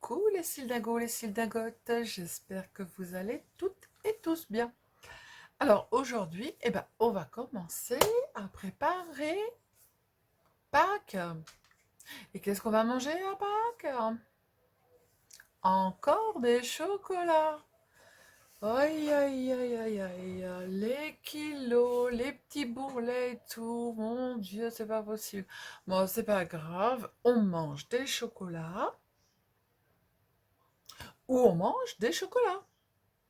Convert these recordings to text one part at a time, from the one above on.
Coucou les cildingos, les cildingotes, j'espère que vous allez toutes et tous bien. Alors aujourd'hui, on va commencer à préparer Pâques. Et qu'est-ce qu'on va manger à Pâques? Encore des chocolats. Aïe, aïe, aïe, aïe, aïe, les kilos, les petits bourrelets et tout, mon Dieu, c'est pas possible. Bon, c'est pas grave, on mange des chocolats ou on mange des chocolats.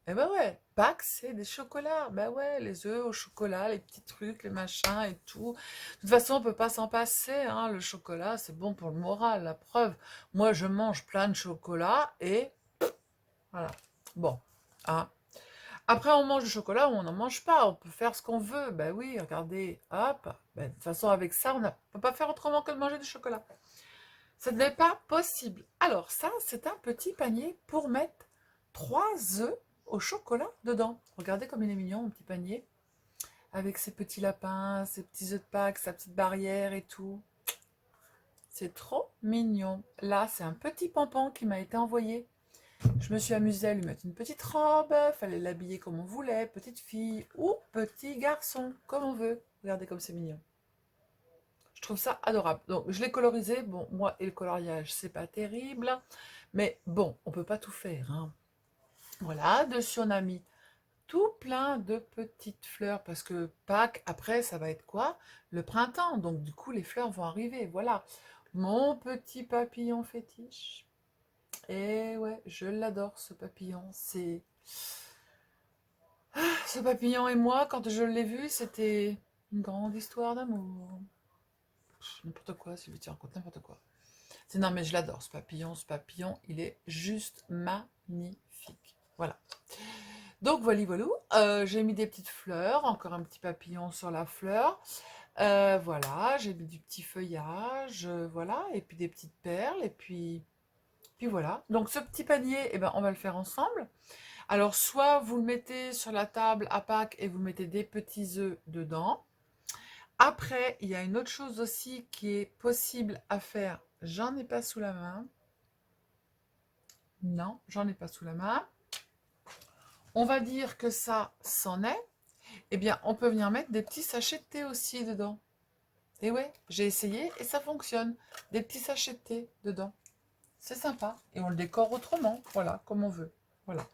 Eh ben ouais, Pâques, c'est des chocolats. Ben ouais, les œufs au chocolat, les petits trucs, les machins et tout. De toute façon, on peut pas s'en passer, hein. Le chocolat, c'est bon pour le moral, la preuve. Moi, je mange plein de chocolat et voilà. Bon, hein. Après, on mange du chocolat ou on n'en mange pas. On peut faire ce qu'on veut. Ben oui, regardez, hop. Ben, de toute façon, avec ça, on ne peut pas faire autrement que de manger du chocolat. Ce n'est pas possible. Alors ça, c'est un petit panier pour mettre 3 œufs au chocolat dedans. Regardez comme il est mignon, mon petit panier. Avec ses petits lapins, ses petits œufs de Pâques, sa petite barrière et tout. C'est trop mignon. Là, c'est un petit pompon qui m'a été envoyé. Je me suis amusée à lui mettre une petite robe. Fallait l'habiller comme on voulait, petite fille ou petit garçon, comme on veut. Regardez comme c'est mignon. Je trouve ça adorable. Donc, je l'ai colorisé. Bon, moi et le coloriage, c'est pas terrible. Mais bon, on peut pas tout faire, hein. Voilà, dessus on a mis tout plein de petites fleurs parce que Pâques, après, ça va être quoi? Le printemps. Donc, du coup, les fleurs vont arriver. Voilà, mon petit papillon fétiche. Et ouais, je l'adore, ce papillon. Ce papillon et moi, quand je l'ai vu, c'était une grande histoire d'amour. N'importe quoi, Sylvie, tu racontes n'importe quoi. Non, mais je l'adore, ce papillon. Ce papillon, il est juste magnifique. Voilà. Donc, voilà, voilà. J'ai mis des petites fleurs, encore un petit papillon sur la fleur. Voilà, j'ai mis du petit feuillage, voilà, et puis des petites perles, et puis voilà. Donc, ce petit panier, on va le faire ensemble. Alors, soit vous le mettez sur la table à Pâques et vous mettez des petits œufs dedans. Après, il y a une autre chose aussi qui est possible à faire. J'en ai pas sous la main. Non, j'en ai pas sous la main. On va dire que ça c'en est. Eh bien, on peut venir mettre des petits sachets de thé aussi dedans. Et ouais, j'ai essayé et ça fonctionne. Des petits sachets de thé dedans. C'est sympa. Et on le décore autrement. Voilà, comme on veut. Voilà.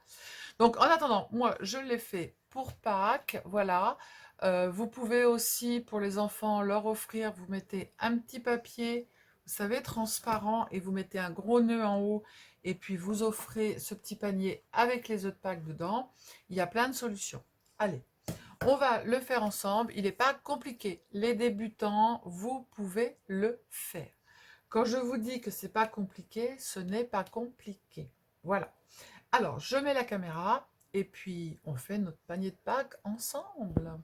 Donc, en attendant, moi, je l'ai fait pour Pâques. Voilà. Vous pouvez aussi, pour les enfants, leur offrir, vous mettez un petit papier, vous savez, transparent, et vous mettez un gros nœud en haut, et puis vous offrez ce petit panier avec les œufs de Pâques dedans. Il y a plein de solutions. Allez, on va le faire ensemble. Il n'est pas compliqué. Les débutants, vous pouvez le faire. Quand je vous dis que c'est pas compliqué, ce n'est pas compliqué. Voilà. Alors, je mets la caméra et puis on fait notre panier de Pâques ensemble.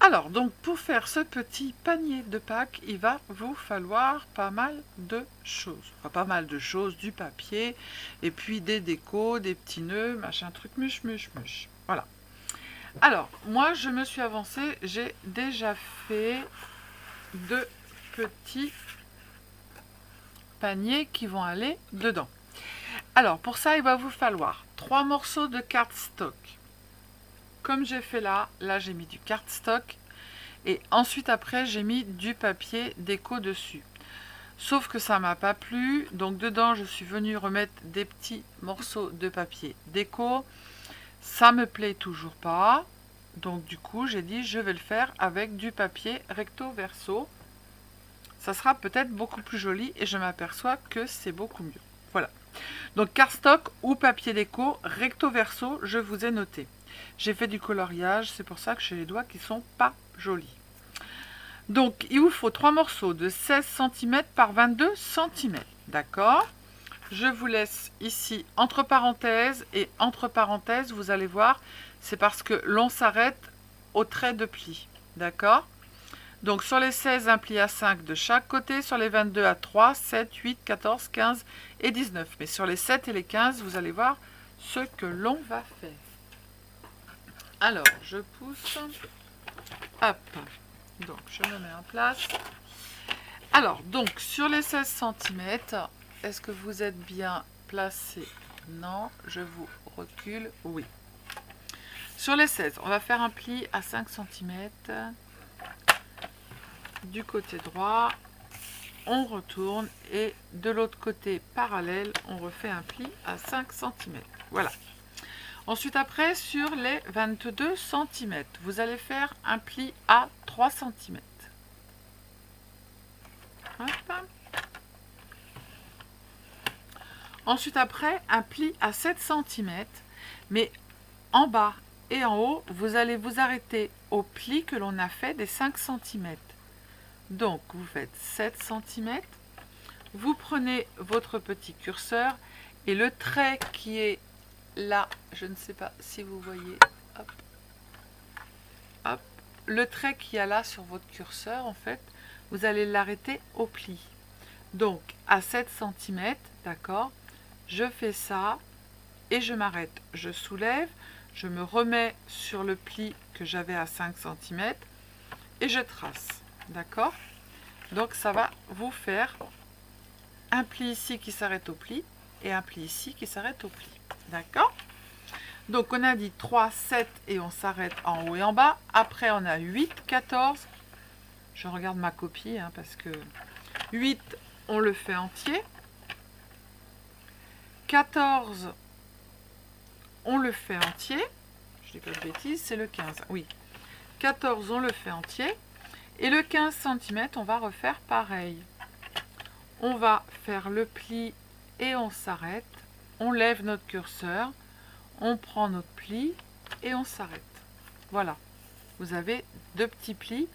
Alors, donc pour faire ce petit panier de Pâques, il va vous falloir pas mal de choses. Enfin, pas mal de choses, du papier, et puis des décos, des petits nœuds, machin truc, muche, muche, muche. Voilà. Alors, moi, je me suis avancée, j'ai déjà fait 2 petits paniers qui vont aller dedans. Alors, pour ça, il va vous falloir 3 morceaux de cardstock. Comme j'ai fait là j'ai mis du cardstock. Et ensuite, après, j'ai mis du papier déco dessus. Sauf que ça m'a pas plu. Donc, dedans, je suis venue remettre des petits morceaux de papier déco. Ça me plaît toujours pas. Donc, du coup, j'ai dit, je vais le faire avec du papier recto verso. Ça sera peut-être beaucoup plus joli et je m'aperçois que c'est beaucoup mieux. Voilà. Donc, cardstock ou papier déco recto verso, je vous ai noté. J'ai fait du coloriage, c'est pour ça que j'ai les doigts qui sont pas jolis. Donc, il vous faut 3 morceaux de 16 cm par 22 cm. D'accord? Je vous laisse ici entre parenthèses. Et entre parenthèses, vous allez voir, c'est parce que l'on s'arrête au trait de pli. D'accord? Donc, sur les 16, un pli à 5 de chaque côté. Sur les 22, à 3, 7, 8, 14, 15 et 19. Mais sur les 7 et les 15, vous allez voir ce que l'on va faire. Alors, je pousse. Hop. Donc, je me mets en place. Alors, donc, sur les 16 cm, Est-ce que vous êtes bien placé? Non, je vous recule. Oui. Sur les 16, on va faire un pli à 5 cm du côté droit. On retourne et de l'autre côté parallèle, on refait un pli à 5 cm. Voilà. Ensuite, après, sur les 22 cm, vous allez faire un pli à 3 cm. Hop. Ensuite, après, un pli à 7 cm, mais en bas et en haut, vous allez vous arrêter au pli que l'on a fait des 5 cm. Donc, vous faites 7 cm, vous prenez votre petit curseur et le trait qui est là, je ne sais pas si vous voyez, hop, hop, le trait qu'il y a là sur votre curseur, en fait, vous allez l'arrêter au pli. Donc, à 7 cm, d'accord, je fais ça et je m'arrête. Je soulève, je me remets sur le pli que j'avais à 5 cm et je trace, d'accord. Donc, ça va vous faire un pli ici qui s'arrête au pli et un pli ici qui s'arrête au pli, d'accord. Donc, on a dit 3, 7 et on s'arrête en haut et en bas. Après, on a 8, 14. Je regarde ma copie hein, parce que 8, on le fait entier. 14, on le fait entier. Je dis pas de bêtises, c'est le 15. Oui. 14, on le fait entier. Et le 15 cm, on va refaire pareil. On va faire le pli et on s'arrête. On lève notre curseur. On prend notre pli et on s'arrête. Voilà. Vous avez deux petits plis.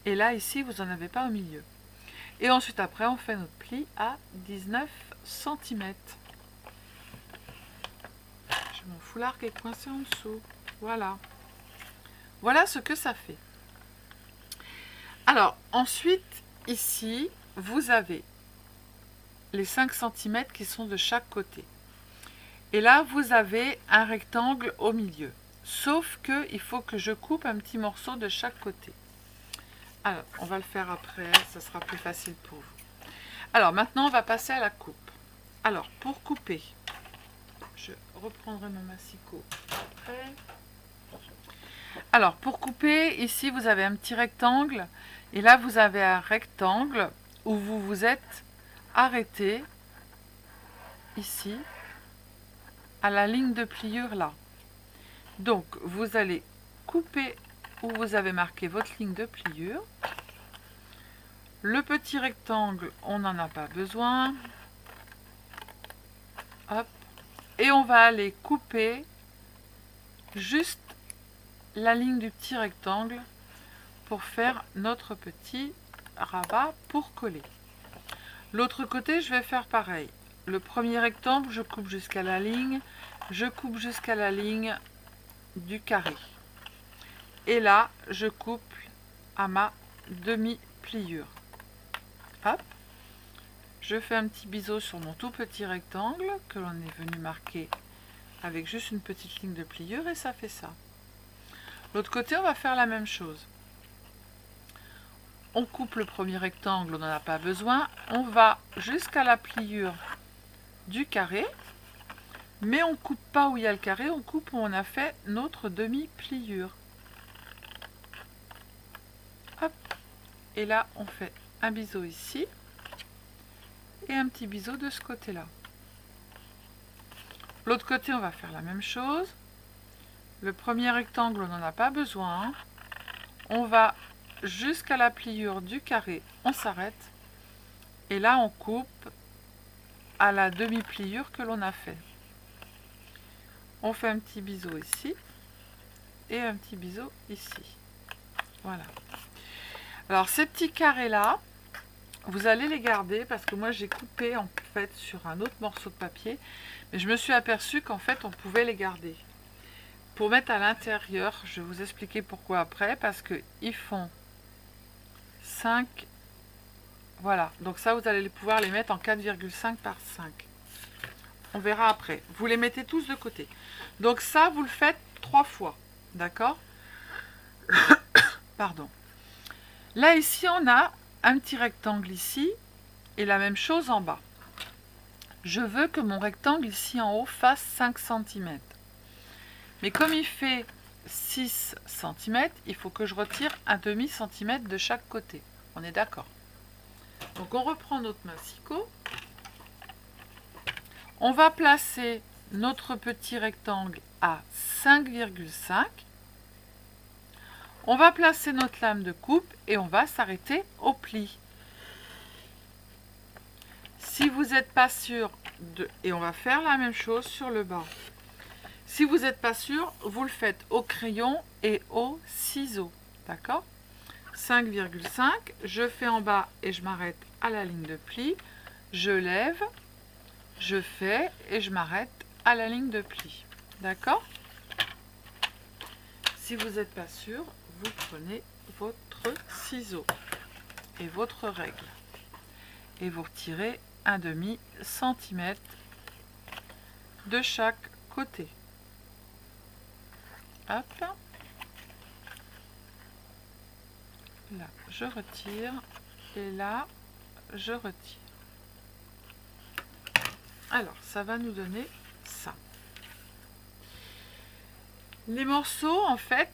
Et là, ici, vous n'en avez pas au milieu. Et ensuite, après, on fait notre pli à 19 cm. J'ai mon foulard qui est coincé en dessous. Voilà. Voilà ce que ça fait. Alors, ensuite, ici, vous avez les 5 cm qui sont de chaque côté. Et là, vous avez un rectangle au milieu. Sauf que il faut que je coupe un petit morceau de chaque côté. Alors, on va le faire après, ça sera plus facile pour vous. Alors, maintenant, on va passer à la coupe. Alors, pour couper, je reprendrai mon massicot après. Alors, pour couper, ici, vous avez un petit rectangle. Et là, vous avez un rectangle où vous vous êtes arrêté, ici, à la ligne de pliure là. Donc, vous allez couper où vous avez marqué votre ligne de pliure. Le petit rectangle, on n'en a pas besoin. Hop. Et on va aller couper juste la ligne du petit rectangle pour faire notre petit rabat pour coller. L'autre côté, je vais faire pareil. Le premier rectangle, je coupe jusqu'à la ligne. Je coupe jusqu'à la ligne du carré. Et là, je coupe à ma demi-pliure. Hop. Je fais un petit biseau sur mon tout petit rectangle que l'on est venu marquer avec juste une petite ligne de pliure et ça fait ça. L'autre côté, on va faire la même chose. On coupe le premier rectangle, on n'en a pas besoin. On va jusqu'à la pliure du carré. Mais on ne coupe pas où il y a le carré, on coupe où on a fait notre demi-pliure. Hop. Et là, on fait un biseau ici. Et un petit biseau de ce côté-là. L'autre côté, on va faire la même chose. Le premier rectangle, on n'en a pas besoin. On va jusqu'à la pliure du carré, on s'arrête. Et là, on coupe à la demi-pliure que l'on a fait. On fait un petit biseau ici et un petit biseau ici. Voilà. Alors, ces petits carrés-là, vous allez les garder parce que moi, j'ai coupé en fait sur un autre morceau de papier. Mais je me suis aperçue qu'en fait, on pouvait les garder. Pour mettre à l'intérieur, je vais vous expliquer pourquoi après, parce qu'ils font 5, voilà, donc ça vous allez pouvoir les mettre en 4,5 par 5. On verra après. Vous les mettez tous de côté. Donc ça, vous le faites 3 fois, d'accord? Pardon. Là, ici, on a un petit rectangle ici, et la même chose en bas. Je veux que mon rectangle ici en haut fasse 5 cm. Mais comme il fait 6 cm, il faut que je retire un demi-centimètre de chaque côté. On est d'accord? Donc on reprend notre massicot. On va placer notre petit rectangle à 5,5. On va placer notre lame de coupe et on va s'arrêter au pli. Si vous n'êtes pas sûr et on va faire la même chose sur le bas. Si vous n'êtes pas sûr, vous le faites au crayon et au ciseau. D'accord? 5,5, je fais en bas et je m'arrête à la ligne de pli. Je lève, je fais et je m'arrête à la ligne de pli. D'accord? Si vous n'êtes pas sûr, vous prenez votre ciseau et votre règle. Et vous retirez un demi-centimètre de chaque côté. Hop. Là, je retire. Et là, je retire. Alors, ça va nous donner ça. Les morceaux, en fait,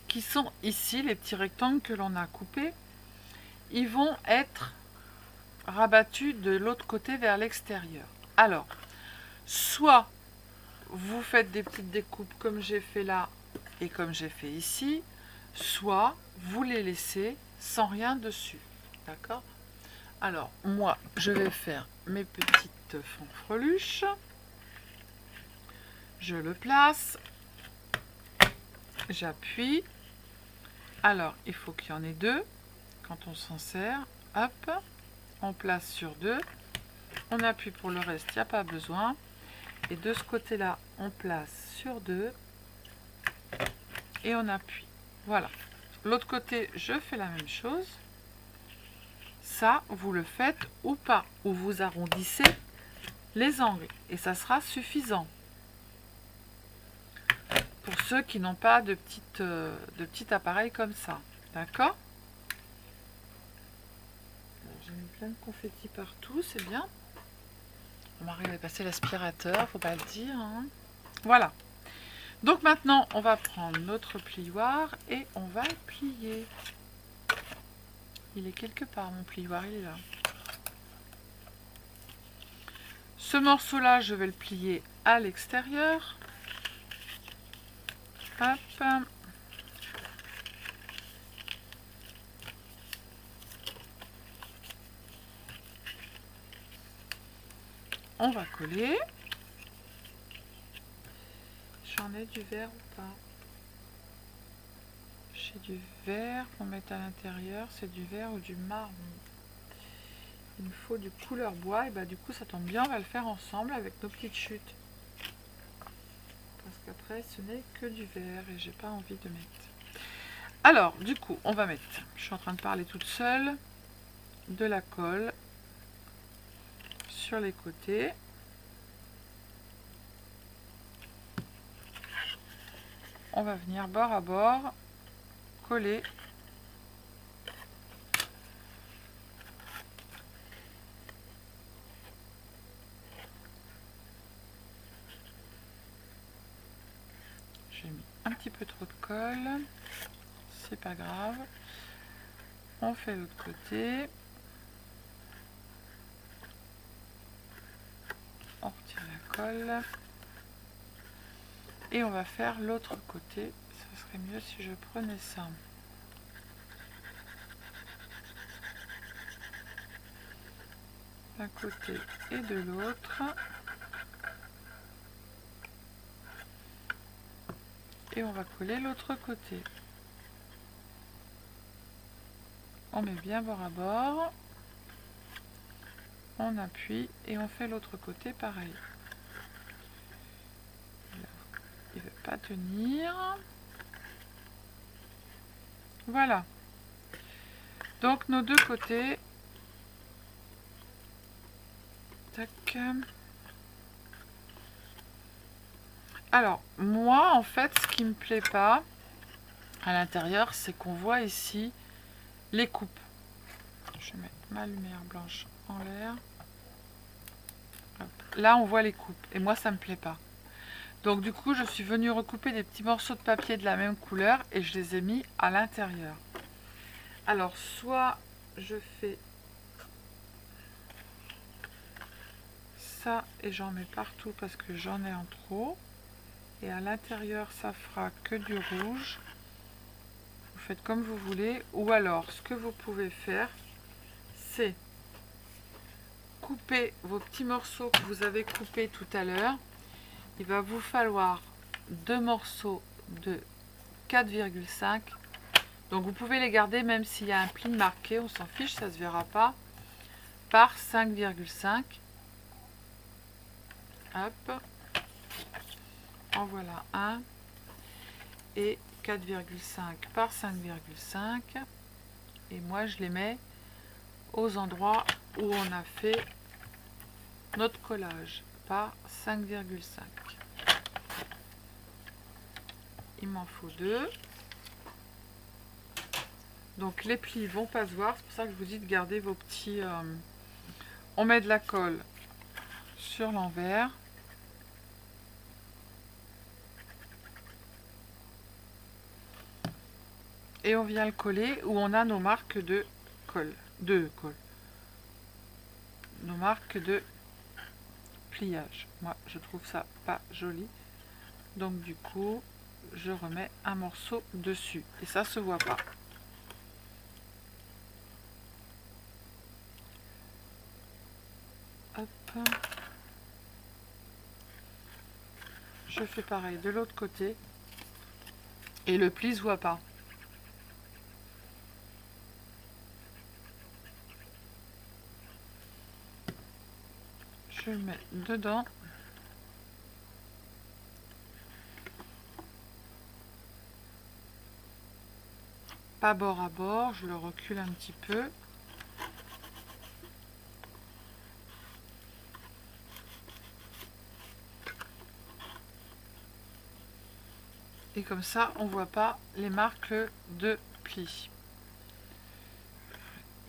qui sont ici, les petits rectangles que l'on a coupés, ils vont être rabattus de l'autre côté vers l'extérieur. Alors, soit vous faites des petites découpes comme j'ai fait là et comme j'ai fait ici, soit vous les laissez sans rien dessus. D'accord? Alors, moi, je vais faire mes petites fanfreluches. Je le place. J'appuie. Alors, il faut qu'il y en ait deux quand on s'en sert. Hop, on place sur deux. On appuie pour le reste, il n'y a pas besoin. Et de ce côté-là, on place sur deux. Et on appuie. Voilà. L'autre côté, je fais la même chose. Ça, vous le faites ou pas. Ou vous arrondissez les angles. Et ça sera suffisant. Pour ceux qui n'ont pas de petit appareil comme ça. D'accord? J'ai mis plein de confettis partout, c'est bien. On m'arrive à passer l'aspirateur, faut pas le dire. Hein. Voilà. Donc maintenant, on va prendre notre plioir et on va le plier. Il est quelque part, mon plioir, il est là. Ce morceau-là, je vais le plier à l'extérieur. Hop. On va coller. J'en ai du verre ou pas? J'ai du verre qu'on met à l'intérieur. C'est du verre ou du marron? Il me faut du couleur bois. Et bah du coup ça tombe bien, on va le faire ensemble avec nos petites chutes. Parce qu'après ce n'est que du verre et j'ai pas envie de mettre. Alors du coup on va mettre, je suis en train de parler toute seule, de la colle sur les côtés. On va venir bord à bord coller j'ai mis un petit peu trop de colle, c'est pas grave, on fait l'autre côté, on retire la colle et on va faire l'autre côté. Ce serait mieux si je prenais ça. D'un côté et de l'autre. Et on va coller l'autre côté. On met bien bord à bord. On appuie et on fait l'autre côté pareil. Il ne veut pas tenir. Voilà. Donc nos deux côtés. Tac. Alors, moi, en fait, ce qui me plaît pas à l'intérieur, c'est qu'on voit ici les coupes. Je vais mettre ma lumière blanche en l'air. là on voit les coupes et moi ça me plaît pas. Donc du coup je suis venue recouper des petits morceaux de papier de la même couleur et je les ai mis à l'intérieur. Alors soit je fais ça et j'en mets partout parce que j'en ai en trop, et à l'intérieur ça fera que du rouge. Vous faites comme vous voulez, ou alors ce que vous pouvez faire, c'est couper vos petits morceaux que vous avez coupés tout à l'heure. Il va vous falloir 2 morceaux de 4,5. Donc vous pouvez les garder même s'il y a un pli marqué, on s'en fiche, ça ne se verra pas. Par 5,5. Hop. En voilà un. Et 4,5 par 5,5. Et moi je les mets aux endroits où on a fait notre collage par 5,5. Il m'en faut 2. Donc les plis vont pas se voir, c'est pour ça que je vous dis de garder vos petits... on met de la colle sur l'envers. Et on vient le coller où on a nos marques de colle. Nos marques de pliage. Moi, je trouve ça pas joli. Donc du coup, je remets un morceau dessus. Et ça se voit pas. Hop. Je fais pareil de l'autre côté. Et le pli se voit pas. Je le mets dedans. Pas bord à bord, je le recule un petit peu. Et comme ça, on voit pas les marques de pli.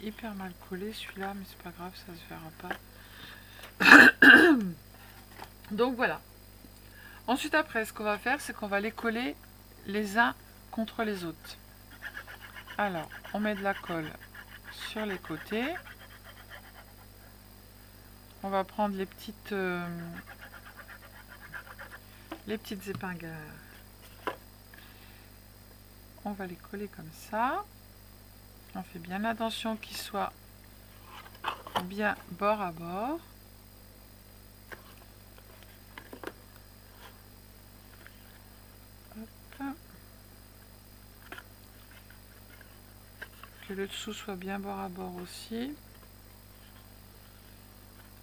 Hyper mal collé celui-là, mais c'est pas grave, ça se verra pas. Donc voilà. Ensuite après, ce qu'on va faire, c'est qu'on va les coller les uns contre les autres. Alors, on met de la colle sur les côtés. On va prendre les petites épingles. On va les coller comme ça. On fait bien attention qu'ils soient bien bord à bord. Hop. Que le dessous soit bien bord à bord aussi.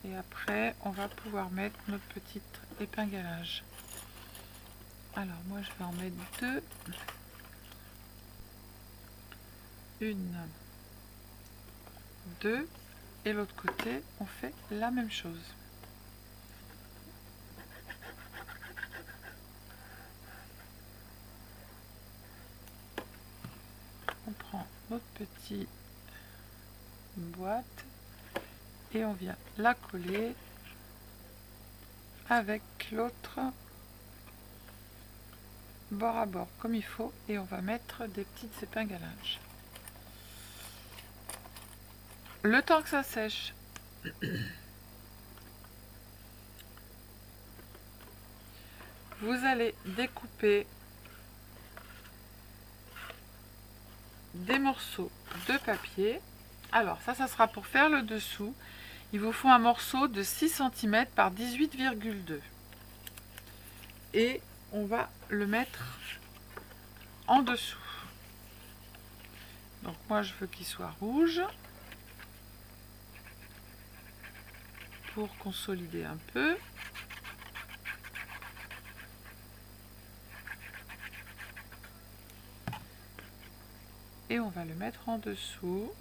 Et après, on va pouvoir mettre notre petit épinglage. Alors, moi, je vais en mettre 2. Une, 2. Et l'autre côté, on fait la même chose. On prend notre petite boîte et on vient la coller avec l'autre bord à bord comme il faut, et on va mettre des petites épinglages. Le temps que ça sèche, vous allez découper des morceaux de papier. Alors ça sera pour faire le dessous. Il vous faut un morceau de 6 cm par 18,2. Et on va le mettre en dessous. Donc moi je veux qu'il soit rouge pour consolider un peu. Et on va le mettre en dessous.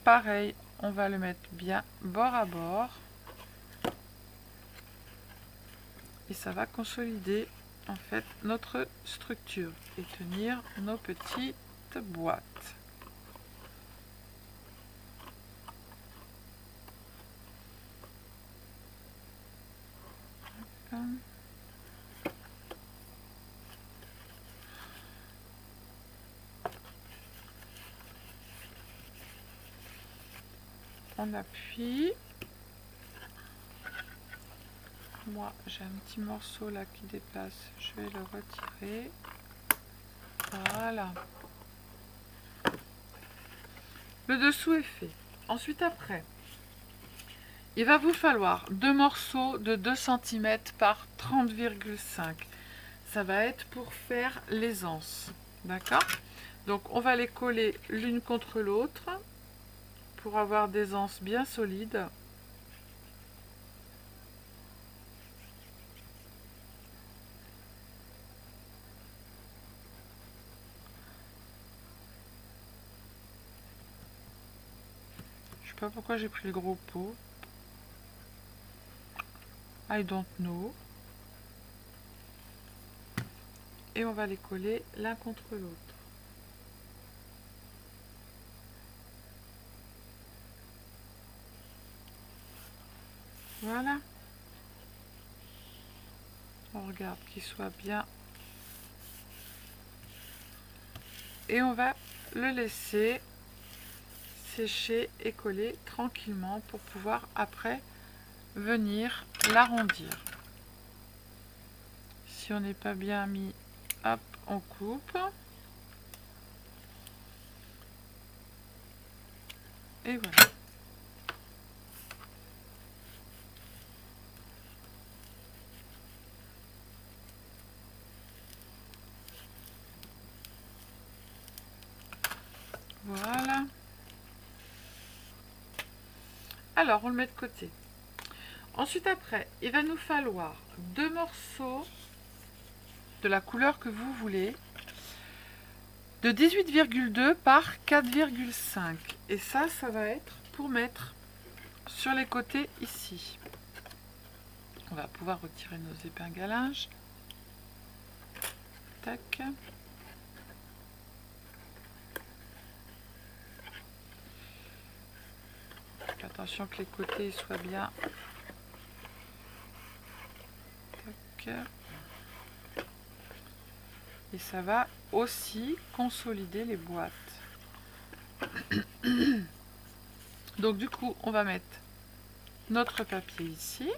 Pareil, on va le mettre bien bord à bord. Et ça va consolider en fait notre structure et tenir nos petites boîtes. On appuie. Moi, j'ai un petit morceau là qui dépasse. Je vais le retirer. Voilà. Le dessous est fait. Ensuite, après, il va vous falloir 2 morceaux de 2 cm par 30,5. Ça va être pour faire les anses. D'accord? Donc, on va les coller l'une contre l'autre pour avoir des anses bien solides. Je sais pas pourquoi j'ai pris le gros pot. I don't know. Et on va les coller l'un contre l'autre. Voilà. On regarde qu'il soit bien. Et on va le laisser sécher et coller tranquillement pour pouvoir après venir l'arrondir. Si on n'est pas bien mis, hop, on coupe. Et voilà. Voilà. Alors, on le met de côté. Ensuite, après, il va nous falloir 2 morceaux de la couleur que vous voulez, de 18,2 par 4,5. Et ça va être pour mettre sur les côtés ici. On va pouvoir retirer nos épingles à linge. Tac. Attention que les côtés soient bien. Tac. Et ça va aussi consolider les boîtes. Donc du coup, on va mettre notre papier ici.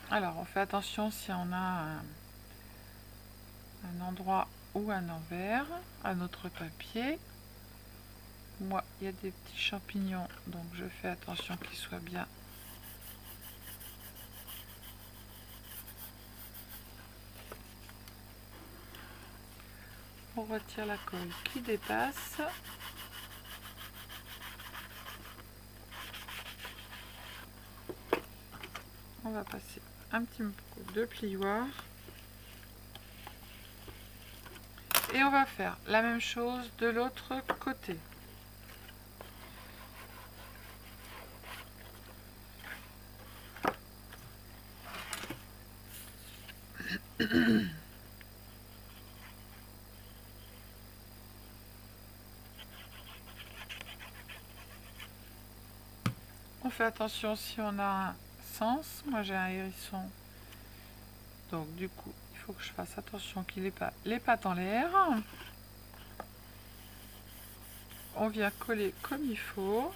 Alors, on fait attention si on a un endroit ou un envers à notre papier. Moi, il y a des petits champignons, donc je fais attention qu'ils soient bien. On retire la colle qui dépasse. On va passer un petit peu de plioir. Et on va faire la même chose de l'autre côté. On fait attention si on a un sens. Moi j'ai un hérisson. Donc du coup, il faut que je fasse attention qu'il n'ait pas les pattes en l'air. On vient coller comme il faut.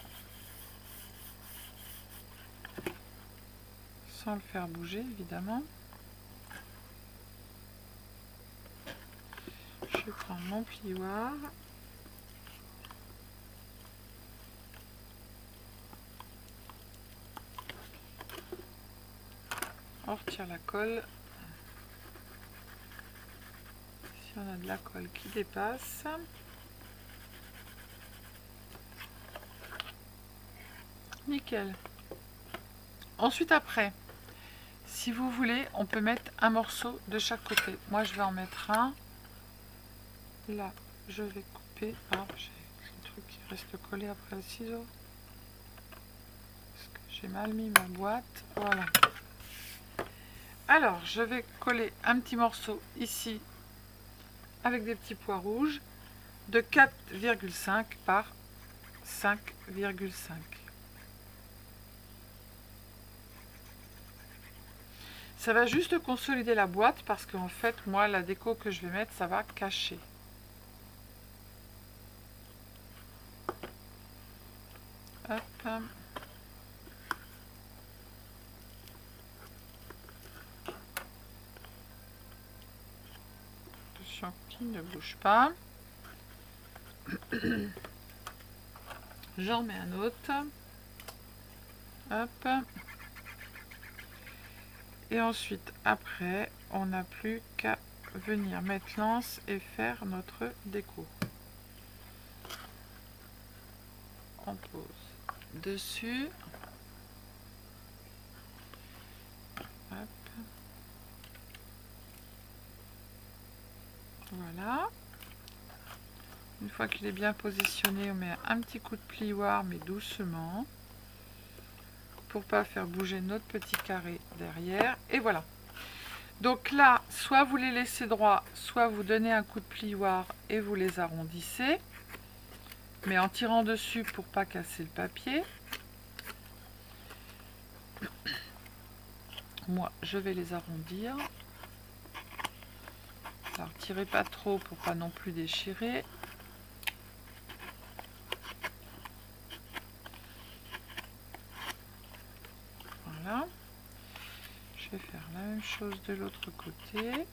Sans le faire bouger évidemment. Je prends mon plioir. On retire la colle. Si on a de la colle qui dépasse. Nickel. Ensuite après, si vous voulez, on peut mettre un morceau de chaque côté. Moi je vais en mettre un. Là, je vais couper. Ah, j'ai le truc qui reste collé après le ciseau. Parce que j'ai mal mis ma boîte. Voilà. Alors, je vais coller un petit morceau ici avec des petits pois rouges de 4,5 par 5,5. Ça va juste consolider la boîte parce qu'en fait, moi, la déco que je vais mettre, ça va cacher. Hop. Attention qu'il ne bouge pas. J'en mets un autre. Hop. Et ensuite, après, on n'a plus qu'à venir mettre l'anse et faire notre déco. On pose dessus. Hop. Voilà. Une fois qu'il est bien positionné, on met un petit coup de plioir, mais doucement, pour pas faire bouger notre petit carré derrière. Et voilà. Donc là, soit vous les laissez droits, soit vous donnez un coup de plioir et vous les arrondissez, mais en tirant dessus pour pas casser le papier. Moi, je vais les arrondir. Alors, tirez pas trop pour pas non plus déchirer. Voilà. Je vais faire la même chose de l'autre côté.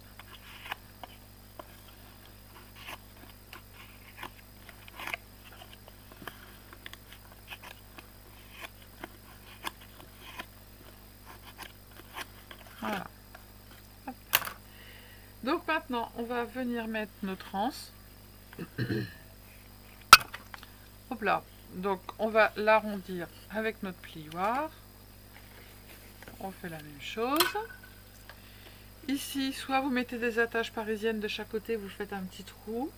Voilà. Hop. Donc maintenant, on va venir mettre notre anse. Hop là. Donc on va l'arrondir avec notre plioir. On fait la même chose. Ici, soit vous mettez des attaches parisiennes de chaque côté, vous faites un petit trou,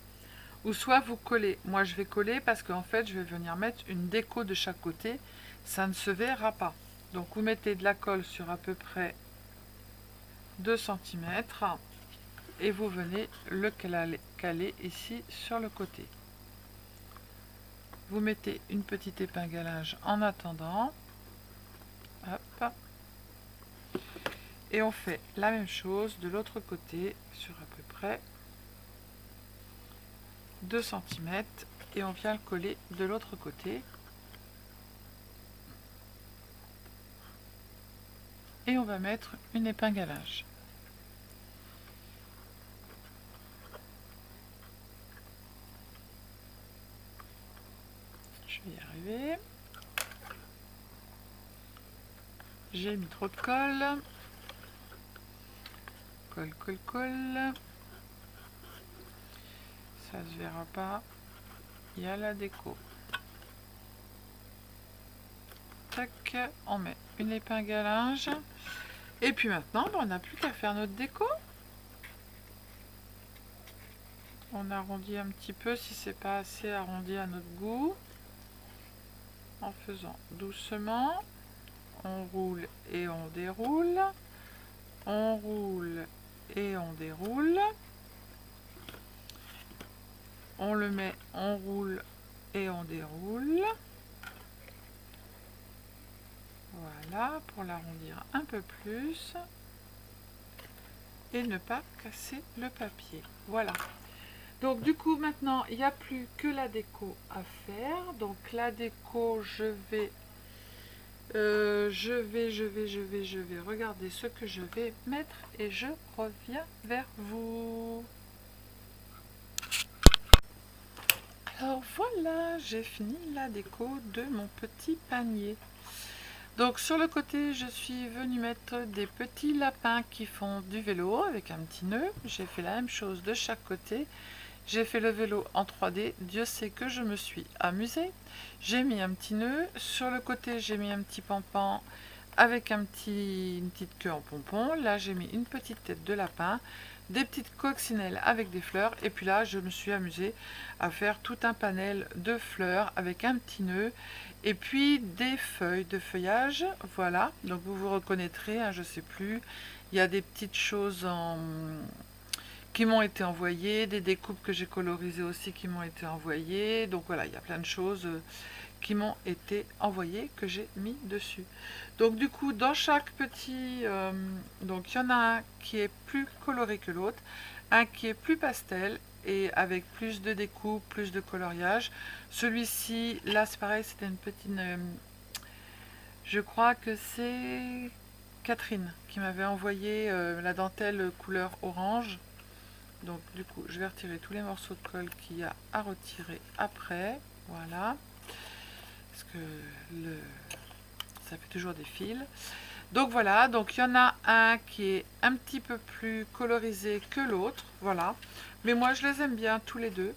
ou soit vous collez. Moi, je vais coller parce qu'en fait, je vais venir mettre une déco de chaque côté. Ça ne se verra pas. Donc, vous mettez de la colle sur à peu près 2 cm et vous venez le caler ici sur le côté. Vous mettez une petite épingle à linge en attendant. Hop. Et on fait la même chose de l'autre côté sur à peu près 2 cm et on vient le coller de l'autre côté. Et on va mettre une épingle à linge. Je vais y arriver. J'ai mis trop de colle. Colle, colle, colle. Ça se verra pas. Il y a la déco. Tac, on met une épingle à linge. Et puis maintenant, on n'a plus qu'à faire notre déco. On arrondit un petit peu si c'est pas assez arrondi à notre goût. En faisant doucement. On roule et on déroule. On roule et on déroule. On le met, on roule et on déroule. Voilà, pour l'arrondir un peu plus. Et ne pas casser le papier. Voilà. Donc du coup, maintenant, il n'y a plus que la déco à faire. Donc la déco, je vais regarder ce que je vais mettre et je reviens vers vous. Alors voilà, j'ai fini la déco de mon petit panier. Donc sur le côté, je suis venue mettre des petits lapins qui font du vélo avec un petit nœud. J'ai fait la même chose de chaque côté. J'ai fait le vélo en 3D. Dieu sait que je me suis amusée. J'ai mis un petit nœud. Sur le côté, j'ai mis un petit pampan avec une petite queue en pompon. Là, j'ai mis une petite tête de lapin, des petites coccinelles avec des fleurs. Et puis là, je me suis amusée à faire tout un panel de fleurs avec un petit nœud. Et puis des feuilles de feuillage. Voilà, donc vous vous reconnaîtrez, hein, je sais plus. Il y a des petites choses qui m'ont été envoyées, des découpes que j'ai colorisées aussi qui m'ont été envoyées. Donc voilà, il y a plein de choses qui m'ont été envoyées que j'ai mis dessus. Donc du coup, dans chaque petit... donc il y en a un qui est plus coloré que l'autre, un qui est plus pastel et avec plus de découpe, plus de coloriage. Celui-ci, là c'est pareil, c'était une petite... je crois que c'est Catherine qui m'avait envoyé la dentelle couleur orange. Donc du coup, je vais retirer tous les morceaux de colle qu'il y a à retirer après. Voilà. Parce que ça fait toujours des fils. Donc voilà, donc il y en a un qui est un petit peu plus colorisé que l'autre. Voilà. Mais moi, je les aime bien tous les deux.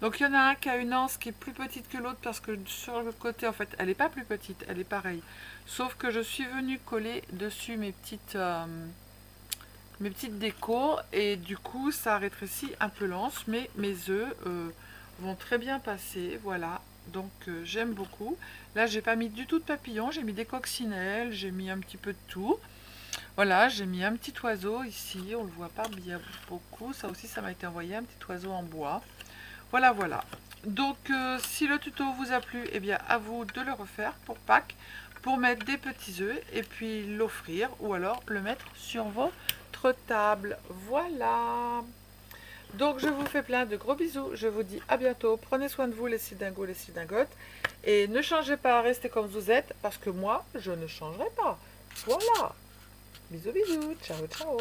Donc il y en a un qui a une anse qui est plus petite que l'autre parce que sur le côté, en fait, elle n'est pas plus petite, elle est pareille. Sauf que je suis venue coller dessus mes petites décos et du coup ça rétrécit un peu l'anse, mais mes œufs vont très bien passer. Voilà, donc j'aime beaucoup. Là j'ai pas mis du tout de papillons, j'ai mis des coccinelles, j'ai mis un petit peu de tout. Voilà, j'ai mis un petit oiseau ici, on le voit pas bien beaucoup, ça aussi ça m'a été envoyé, un petit oiseau en bois. Voilà, voilà. Donc si le tuto vous a plu, eh bien à vous de le refaire pour Pâques, pour mettre des petits œufs et puis l'offrir ou alors le mettre sur votre table. Voilà. Donc je vous fais plein de gros bisous. Je vous dis à bientôt. Prenez soin de vous les cydingos, les cydingotes. Et ne changez pas, restez comme vous êtes parce que moi, je ne changerai pas. Voilà. Bisous, bisous. Ciao, ciao.